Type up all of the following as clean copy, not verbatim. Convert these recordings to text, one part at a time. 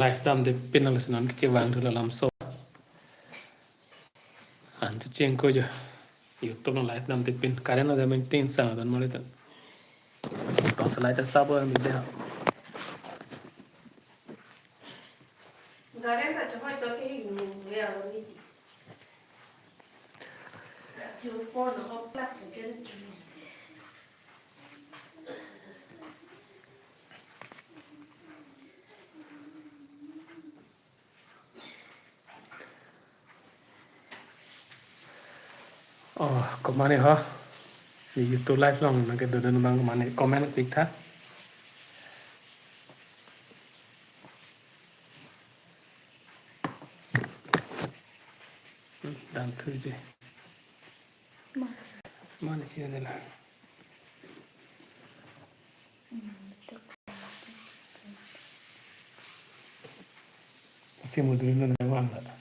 lifetime de pinang lesanan kecewang tu dalam so tu cengko je YouTube nang lifetime de pin karena ada maintain sang dan malah tu tong selai tak sabar mi dah Garen tak cuma itu ke ya ni. Cuma phone nak plug kan. oh kemana ha di YouTube live long nak ke dan bang kemana komen pik tha dan tu je mana sih ada lah mesti mudah ni nak lah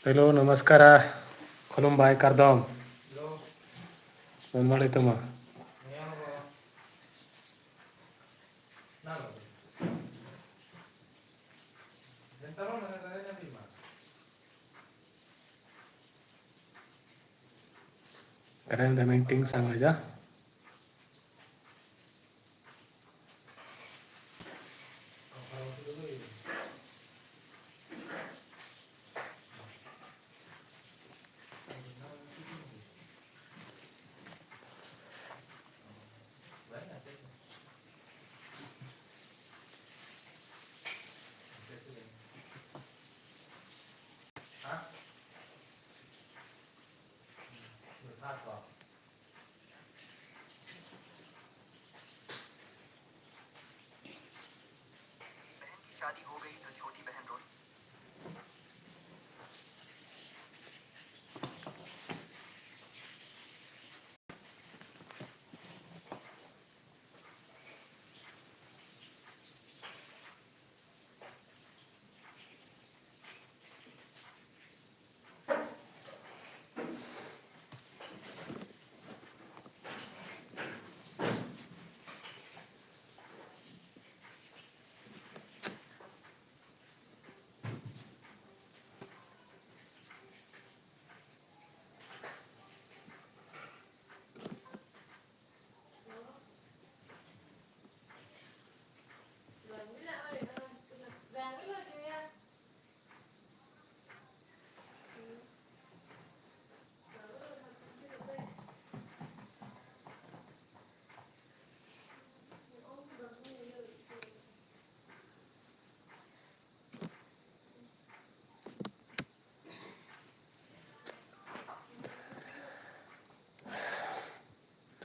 Hello, namaskara. Kolumbai Kardom. Hello. Namaste tama. Karena ada meeting sang aja. शादी हो गई तो छोटी बहन रोई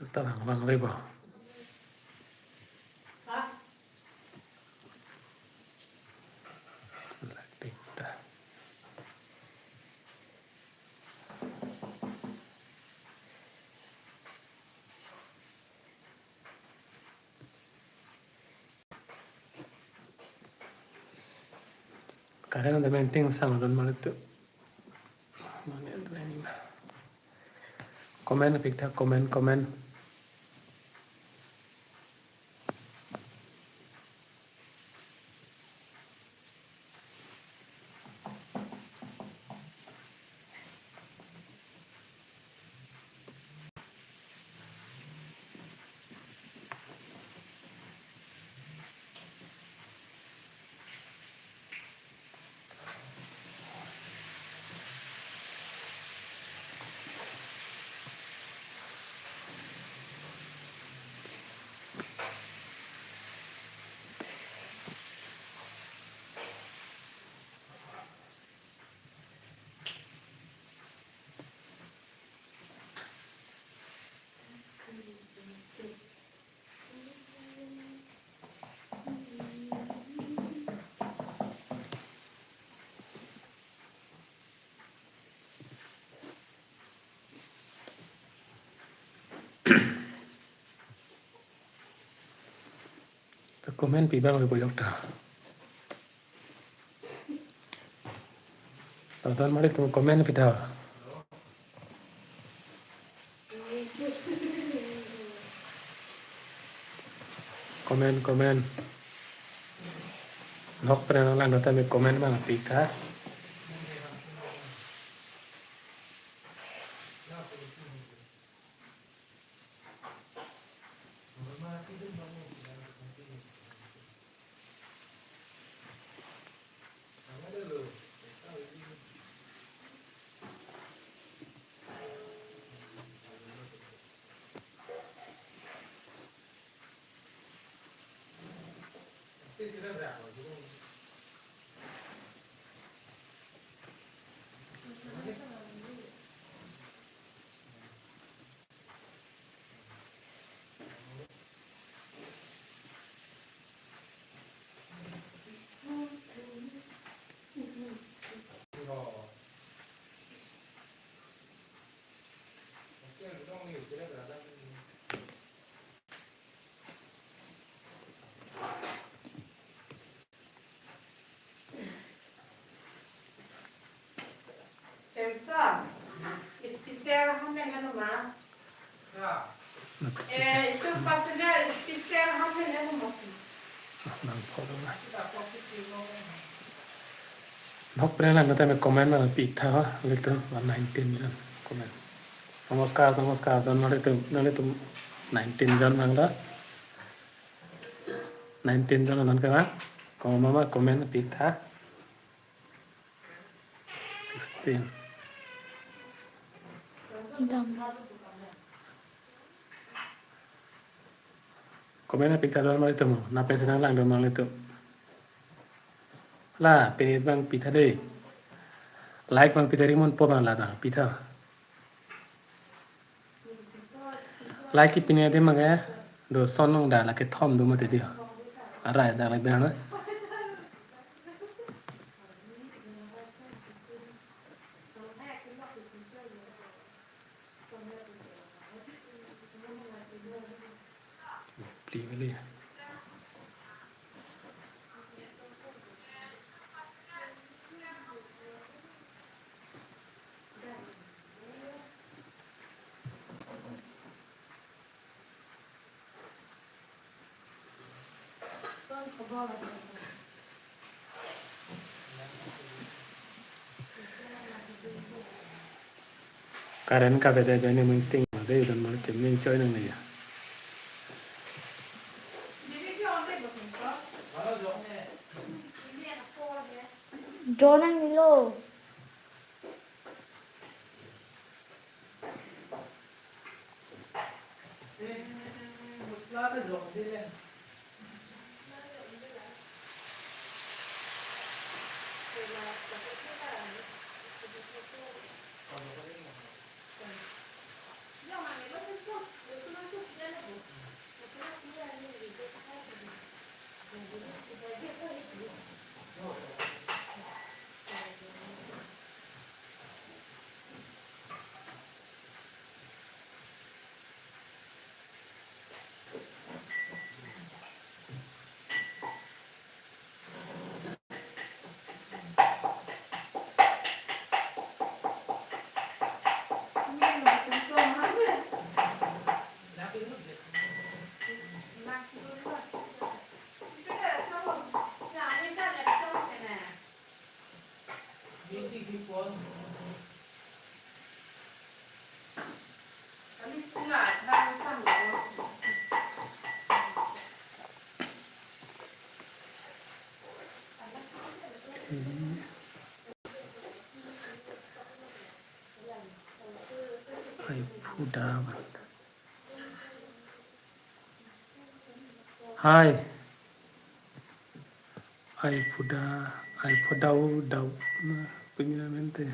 Kita bang riba. Kita. Karena ada meeting sang dan malah tu. Mana ada ini. Komen pik tha komen. Komen pi bang riba dokter. Tonton mari tu komen pita. Komen. Nok pernah lang nota me komen bang pita. Semsa, especial hamnen nummer. Så fast det är special hamnen nummer. Nok pernah lang nota me komen bang pita litu 19 jan komen. Namaskar don mari tu 19 jan bang la. 19 jan non kena. Kau mama komen pita 16. Komen pita don mari tu mo. Napa sedang lang don mari tu. Lah penit bang pita deh. Like bang pita rimon po bang lada pita. Like ipini ade mangaya do sonong dah la ke thom do mate dia. Arai dah la bana. Beli beli. Karen ka beda jane menting ade don mari tu ming choi nang ni. Jordan Milo. Ai puda. Hai. Ai pudau dau penginamente.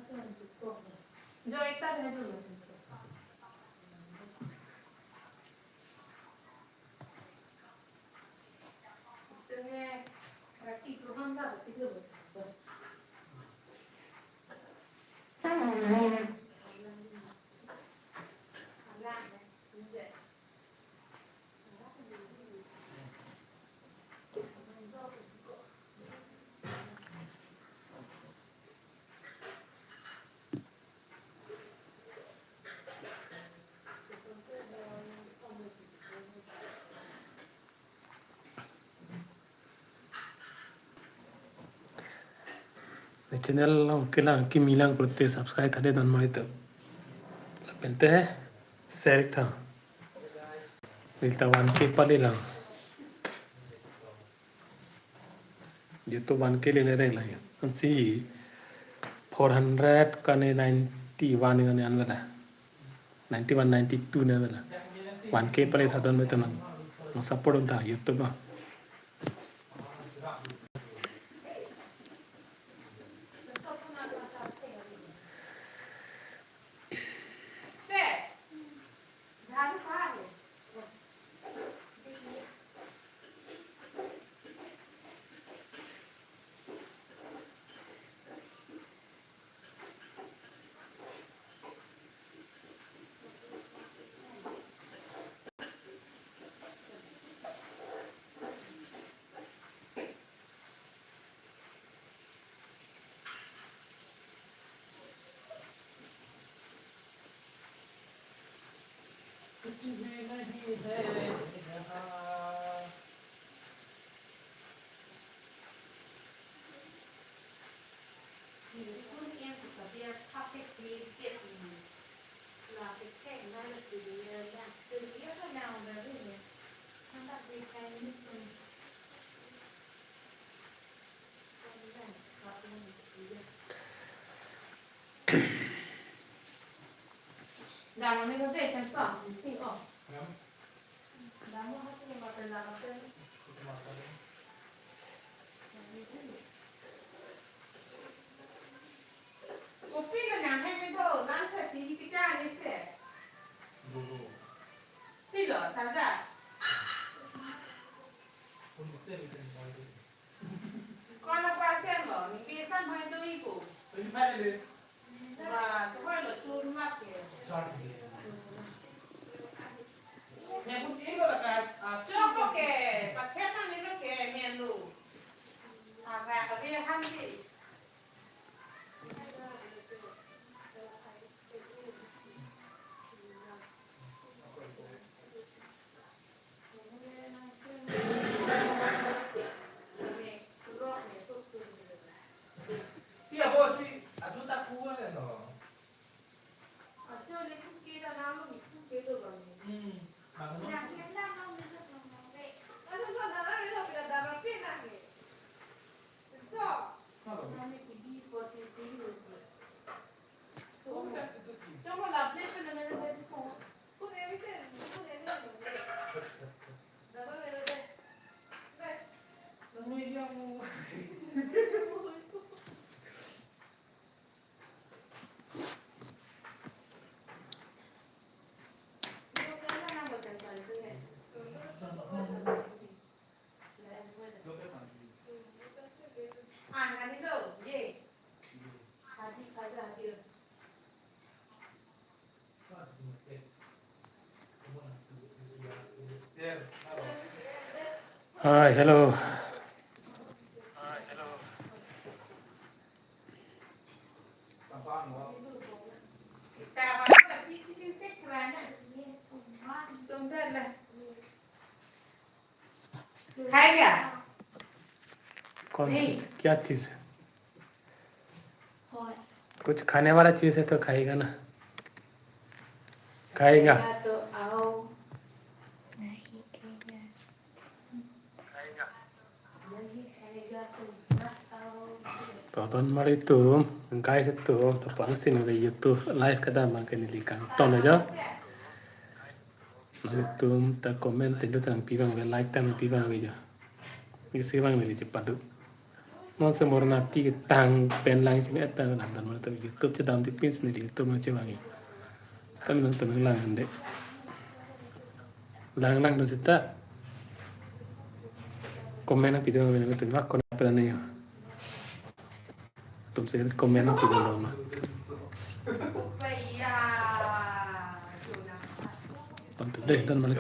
Yo esta de dulu. Ini kaki perubahan dah tiga besar. Cái channel cái là cái milang prote subscribe thade don mai to pente share tha milta 1k pale lang YouTube 1k le re la an si 400 ka ne 91 ka ne an wala 91 92 ne wala 1k pale tha don mai to nan support on tha YouTube ma Đào nó có thể sáng tỏ thì ổn. Đào nó có thể vào từ là nó tên. Một phi là nhà hay mấy đồ, đang thật chí cái ca như thế. Phi lửa sáng ra. Con là qua xem lửa, mình kia xăm hay đôi của. Và cái hơi lửa chôn mắt kìa. Nè bút ý gọi là cả cho có kè, bạc thép nó nên nó kè mèn lù. Gà ở đây hăng gì. Hi, hello. कौन सी क्या चीज़ है? कुछ खाने वाला चीज़ है तो खाएगा ना, खाएगा तो आओ नहीं खाएगा तो don mari tu guys itu depan sini di YouTube live kada makan ini kan ton aja nanti tu ta komen tentu tang pi bang like tang pi bang aja ini sih bang ini cepat tu non semornati tang pen lang sini eta lang dan mana YouTube cedam tipin sendiri YouTube macam wangi tapi nonton lang ande lang lang dan sita komen ang video namin ito mak kon apa niyo tum saya komen ang video namin Upaya. tonton deh dan mana